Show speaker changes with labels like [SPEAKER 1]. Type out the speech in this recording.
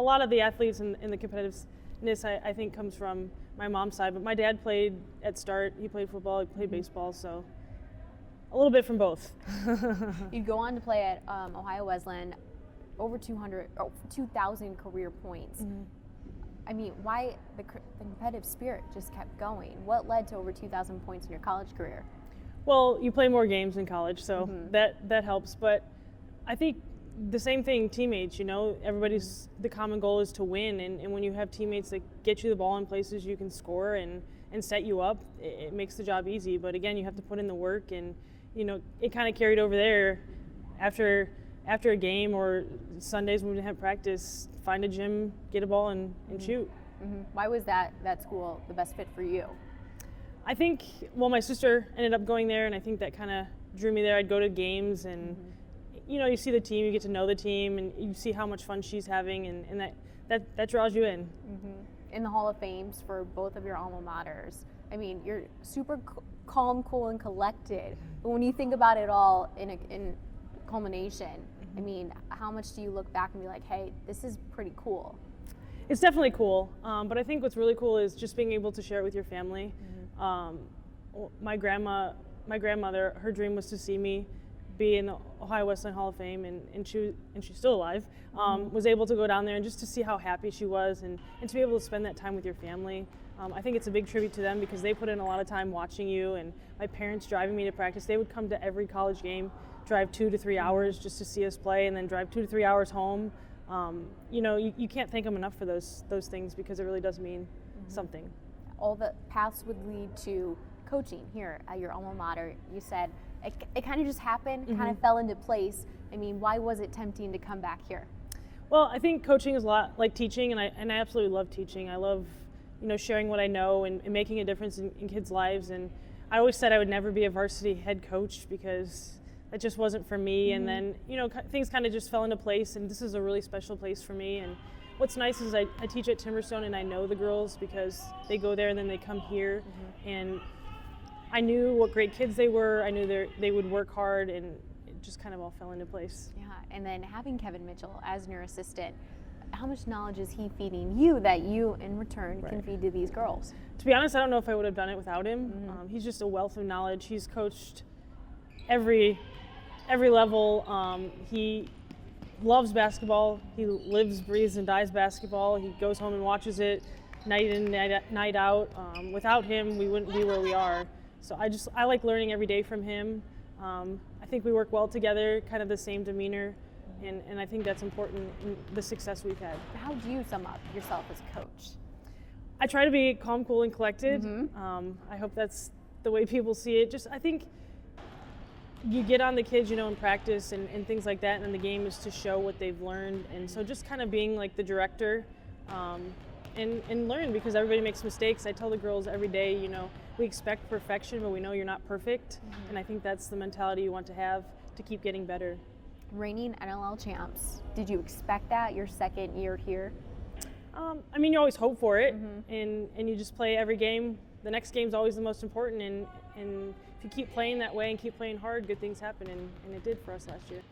[SPEAKER 1] lot of the athletes and the competitiveness I think comes from my mom's side, but my dad played at Start. He played football, he played baseball, so a little bit from both.
[SPEAKER 2] You'd go on to play at Ohio Wesleyan, over 2,000 career points.
[SPEAKER 1] Mm-hmm.
[SPEAKER 2] I mean, why the competitive spirit just kept going? What led to over 2,000 points in your college career?
[SPEAKER 1] Well, you play more games in college, so
[SPEAKER 2] Mm-hmm.
[SPEAKER 1] that helps. But I think the same thing, teammates, everybody's, the common goal is to win. And when you have teammates that get you the ball in places you can score and set you up, it makes the job easy. But again, you have to put in the work, and, it kind of carried over there after a game or Sundays when we didn't have practice, find a gym, get a ball and shoot.
[SPEAKER 2] Mm-hmm. Why was that school the best fit for you?
[SPEAKER 1] I think, well, my sister ended up going there, and I think that kind of drew me there. I'd go to games, and you see the team, you get to know the team, and you see how much fun she's having, and that draws you in.
[SPEAKER 2] In the Hall of Fames for both of your alma maters, I mean, you're super calm, cool, and collected. But when you think about it all in culmination, I mean, how much do you look back and be like, hey, this is pretty cool?
[SPEAKER 1] It's definitely cool, but I think what's really cool is just being able to share it with your family. My grandmother, her dream was to see me be in the Ohio Wesleyan Hall of Fame, and she's still alive, was able to go down there and just to see how happy she was, and to be able to spend that time with your family. I think it's a big tribute to them because they put in a lot of time watching you, and my parents driving me to practice. They would come to every college game, drive 2 to 3 hours just to see us play, and then drive 2 to 3 hours home. You can't thank them enough for those things because it really does mean something.
[SPEAKER 2] All the paths would lead to coaching here at your alma mater. You said it kind of just happened, kind of fell into place. I mean, why was it tempting to come back here?
[SPEAKER 1] Well, I think coaching is a lot like teaching, and I absolutely love teaching. I love, sharing what I know and making a difference in kids' lives. And I always said I would never be a varsity head coach because that just wasn't for me. And then, things kind of just fell into place, and this is a really special place for me. And what's nice is I teach at Timberstone, and I know the girls because they go there and then they come here. And I knew what great kids they were. I knew they would work hard, and it just kind of all fell into place.
[SPEAKER 2] Yeah, and then having Kevin Mitchell as your assistant, how much knowledge is he feeding you that you, in return, can feed to these girls?
[SPEAKER 1] To be honest, I don't know if I would have done it without him. He's just a wealth of knowledge. He's coached every level. He loves basketball. He lives, breathes, and dies basketball. He goes home and watches it night in, night out. Without him, we wouldn't be where we are. So I like learning every day from him. I think we work well together, kind of the same demeanor, and I think that's important in the success we've had.
[SPEAKER 2] How do you sum up yourself as a coach?
[SPEAKER 1] I try to be calm, cool, and collected. I hope that's the way people see it. I think you get on the kids, in practice and things like that, and then the game is to show what they've learned. And so just kind of being like the director and learn, because everybody makes mistakes. I tell the girls every day, we expect perfection, but we know you're not perfect. And I think that's the mentality you want to have to keep getting better.
[SPEAKER 2] Reigning NLL champs, did you expect that your second year here?
[SPEAKER 1] You always hope for it, and you just play every game. The next game's always the most important, and if you keep playing that way and keep playing hard, good things happen, and it did for us last year.